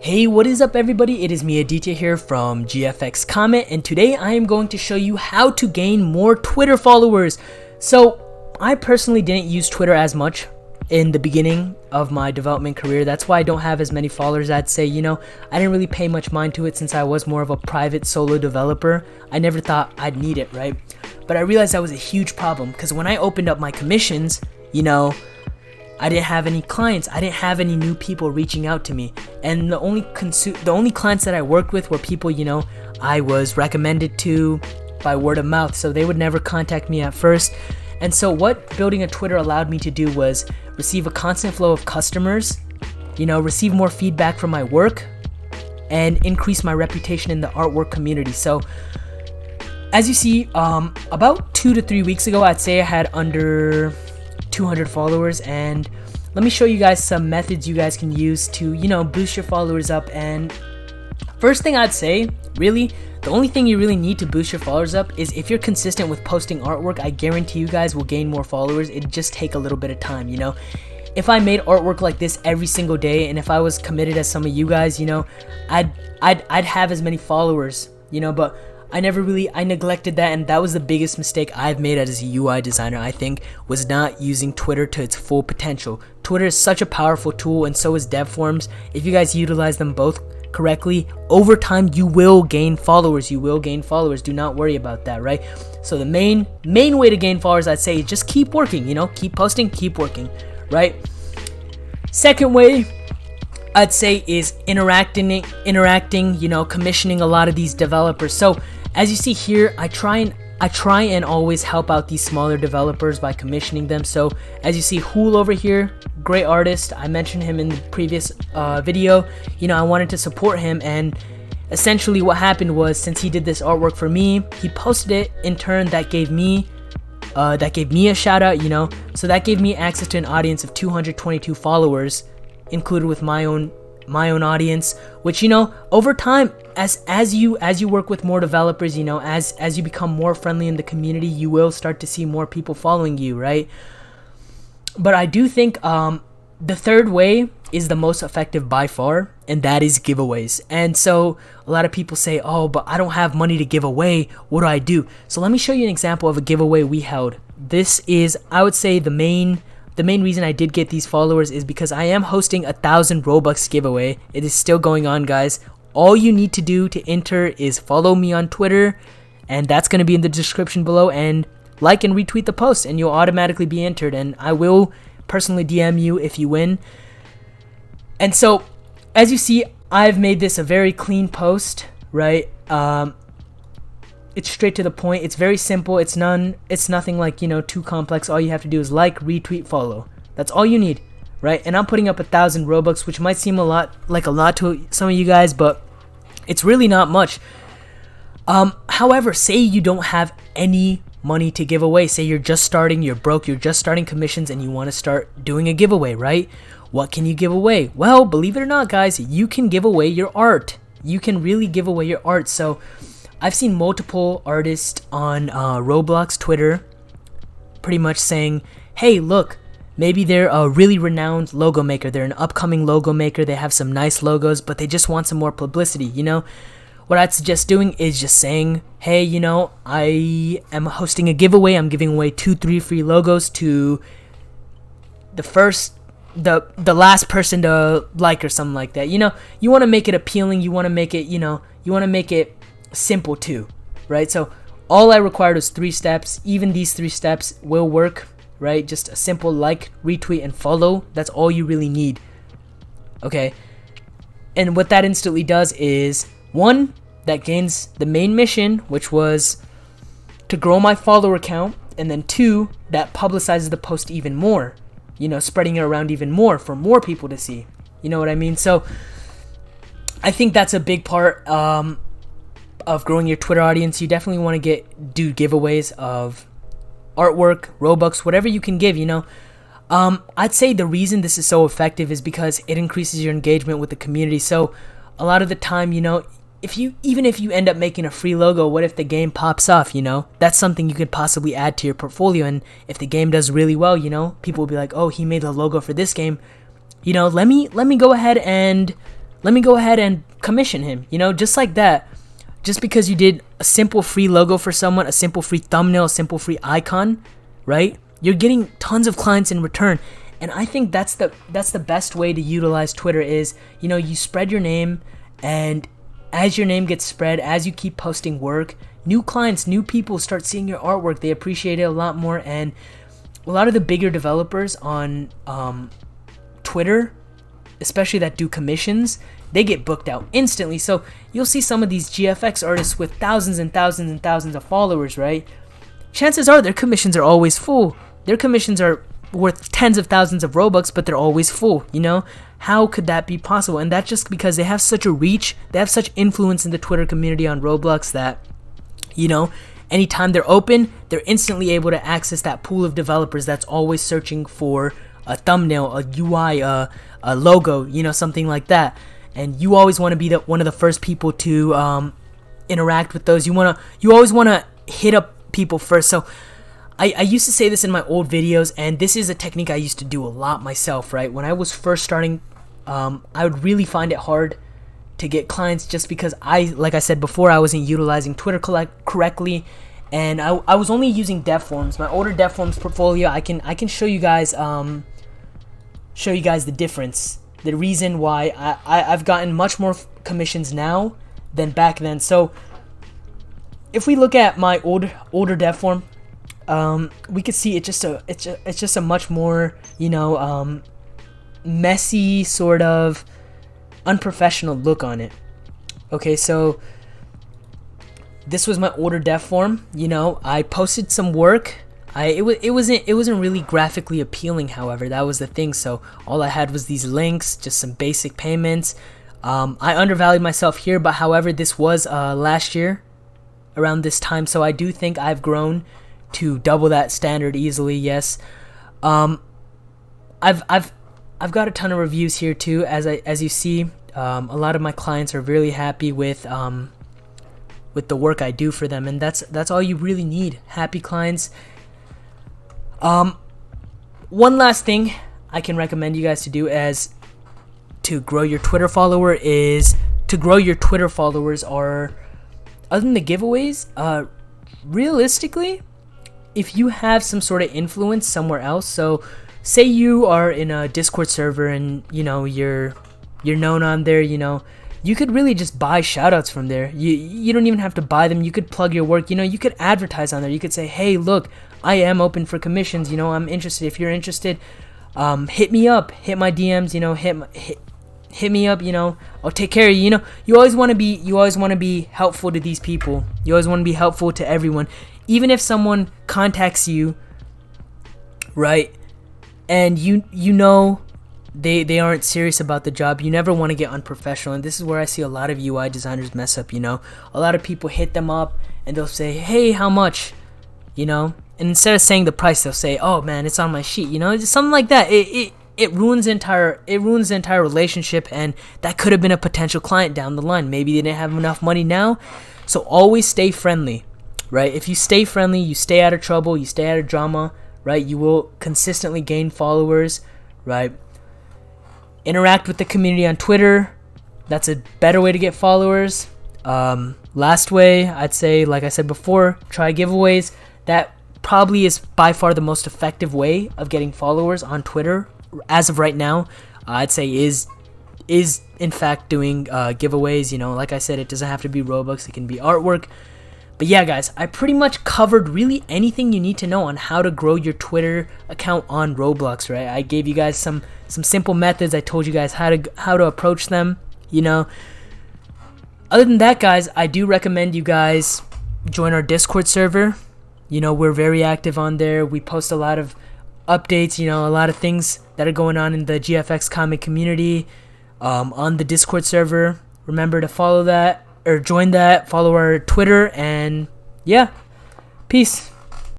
Hey, what is up everybody? It is me Aditya here from GFX Comment, and today I am going to show you how to gain more Twitter followers. So I personally didn't use Twitter as much in the beginning of my development career. That's why I don't have as many followers. I'd say, I didn't really pay much mind to it since I was more of a private solo developer. I never thought I'd need it, right? But I realized that was a huge problem because when I opened up my commissions, I didn't have any clients. I didn't have any new people reaching out to me. And the only clients that I worked with were people, I was recommended to by word of mouth. So they would never contact me at first. And so what building a Twitter allowed me to do was receive a constant flow of customers, receive more feedback from my work, and increase my reputation in the artwork community. So as you see, about 2 to 3 weeks ago, I'd say I had under 200 followers, and let me show you guys some methods you guys can use to boost your followers up. And first thing I'd say, really the only thing you really need to boost your followers up is if you're consistent with posting artwork. I guarantee you guys will gain more followers. It just take a little bit of time. If I made artwork like this every single day, and if I was committed as some of you guys, I'd have as many followers, but I neglected that, and that was the biggest mistake I've made as a UI designer, I think, was not using Twitter to its full potential. Twitter is such a powerful tool, and so is dev forums. If you guys utilize them both correctly, over time you will gain followers. Do not worry about that, right? So the main way to gain followers, I'd say, is just keep working, keep posting, keep working, right? Second way I'd say is interacting, commissioning a lot of these developers. So as you see here, I try and always help out these smaller developers by commissioning them. So as you see, Hool over here, great artist. I mentioned him in the previous video. I wanted to support him, and essentially what happened was, since he did this artwork for me, he posted it. In turn, that gave me a shout out. So that gave me access to an audience of 222 followers, included with my own audience, which over time, as you work with more developers, as you become more friendly in the community, you will start to see more people following you, right? But I do think the third way is the most effective by far, and that is giveaways. And so a lot of people say, oh, but I don't have money to give away, what do I do? So let me show you an example of a giveaway we held. This is, I would say, the main reason I did get these followers is because I am hosting 1,000 Robux giveaway. It is still going on, guys. All you need to do to enter is follow me on Twitter, and that's going to be in the description below, and like and retweet the post, and you'll automatically be entered, and I will personally DM you if you win. And so as you see, I've made this a very clean post, right? It's straight to the point. It's very simple. It's nothing like, too complex. All you have to do is like, retweet, follow. That's all you need, right? And I'm putting up 1,000 Robux, which might seem a lot to some of you guys, but it's really not much. However, say you don't have any money to give away. Say you're just starting, you're broke, you're just starting commissions, and you want to start doing a giveaway, right? What can you give away? Well, believe it or not, guys, you can give away your art. You can really give away your art. So I've seen multiple artists on Roblox Twitter pretty much saying, hey, look, maybe they're a really renowned logo maker. They're an upcoming logo maker. They have some nice logos, but they just want some more publicity, What I'd suggest doing is just saying, hey, I am hosting a giveaway. I'm giving away 2-3 free logos to the last person to like, or something like that. You want to make it appealing. You want to make it, simple too, right? So all I required was 3 steps. Even these 3 steps will work, right? Just a simple like, retweet, and follow. That's all you really need, okay? And what that instantly does is, 1, that gains the main mission, which was to grow my follower count, and then 2, that publicizes the post even more, spreading it around even more for more people to see. You know what I mean? So I think that's a big part of growing your Twitter audience. You definitely want to do giveaways of artwork, Robux, whatever you can give. I'd say the reason this is so effective is because it increases your engagement with the community. So a lot of the time, even if you end up making a free logo, what if the game pops off? That's something you could possibly add to your portfolio. And if the game does really well, people will be like, oh, he made the logo for this game. Let me go ahead and let me go ahead and commission him, just like that. Just because you did a simple free logo for someone, a simple free thumbnail, a simple free icon, right? You're getting tons of clients in return. And I think that's the best way to utilize Twitter is, you spread your name, and as your name gets spread, as you keep posting work, new clients, new people start seeing your artwork. They appreciate it a lot more. And a lot of the bigger developers on Twitter, especially that do commissions, they get booked out instantly. So you'll see some of these GFX artists with thousands and thousands and thousands of followers, right? Chances are their commissions are always full. Their commissions are worth tens of thousands of Robux, but they're always full, How could that be possible? And that's just because they have such a reach, they have such influence in the Twitter community on Roblox that, anytime they're open, they're instantly able to access that pool of developers that's always searching for a thumbnail, a UI, a logo, something like that. And you always want to be one of the first people to interact with those. You always want to hit up people first. So I used to say this in my old videos, and this is a technique I used to do a lot myself, right? When I was first starting, I would really find it hard to get clients just because like I said before, I wasn't utilizing Twitter correctly, and I was only using dev forms. My older dev forms portfolio, I can show you guys the difference, the reason why I've gotten much more commissions now than back then. So if we look at my older dev form, we could see it's just a much more messy, sort of unprofessional look on it. Okay, so this was my older dev form. I posted some work. It wasn't really graphically appealing, however, that was the thing. So all I had was these links, just some basic payments. I undervalued myself here, but however, this was last year around this time, so I do think I've grown to double that standard easily. Yes. I've got a ton of reviews here too, as you see. A lot of my clients are really happy with the work I do for them, and that's all you really need. Happy clients. One last thing I can recommend you guys to do as to grow your Twitter follower is to grow your Twitter followers are, other than the giveaways, realistically, if you have some sort of influence somewhere else. So say you are in a Discord server and you're known on there, you could really just buy shoutouts from there. You don't even have to buy them. You could plug your work. You could advertise on there. You could say, hey, look, I am open for commissions. I'm interested. If you're interested, hit me up. Hit my DMs. Hit me up. I'll take care of you. You always want to be helpful to these people. You always want to be helpful to everyone, even if someone contacts you, right? And they aren't serious about the job. You never want to get unprofessional, and this is where I see a lot of UI designers mess up. A lot of people hit them up and they'll say, hey, how much, and instead of saying the price, they'll say, oh man, it's on my sheet, just something like that. It ruins the entire relationship, and that could have been a potential client down the line. Maybe they didn't have enough money now. So always stay friendly, right? If you stay friendly, you stay out of trouble, you stay out of drama, right? You will consistently gain followers, right? Interact with the community on Twitter. That's a better way to get followers. Last way, I'd say, like I said before, try giveaways. That probably is by far the most effective way of getting followers on Twitter as of right now. I'd say is in fact doing giveaways. Like I said, it doesn't have to be Robux, it can be artwork. But yeah, guys, I pretty much covered really anything you need to know on how to grow your Twitter account on Roblox, right? I gave you guys some simple methods. I told you guys how to approach them, Other than that, guys, I do recommend you guys join our Discord server. We're very active on there. We post a lot of updates, a lot of things that are going on in the GFX comic community on the Discord server. Remember to follow that, or join that, follow our Twitter, and yeah, peace.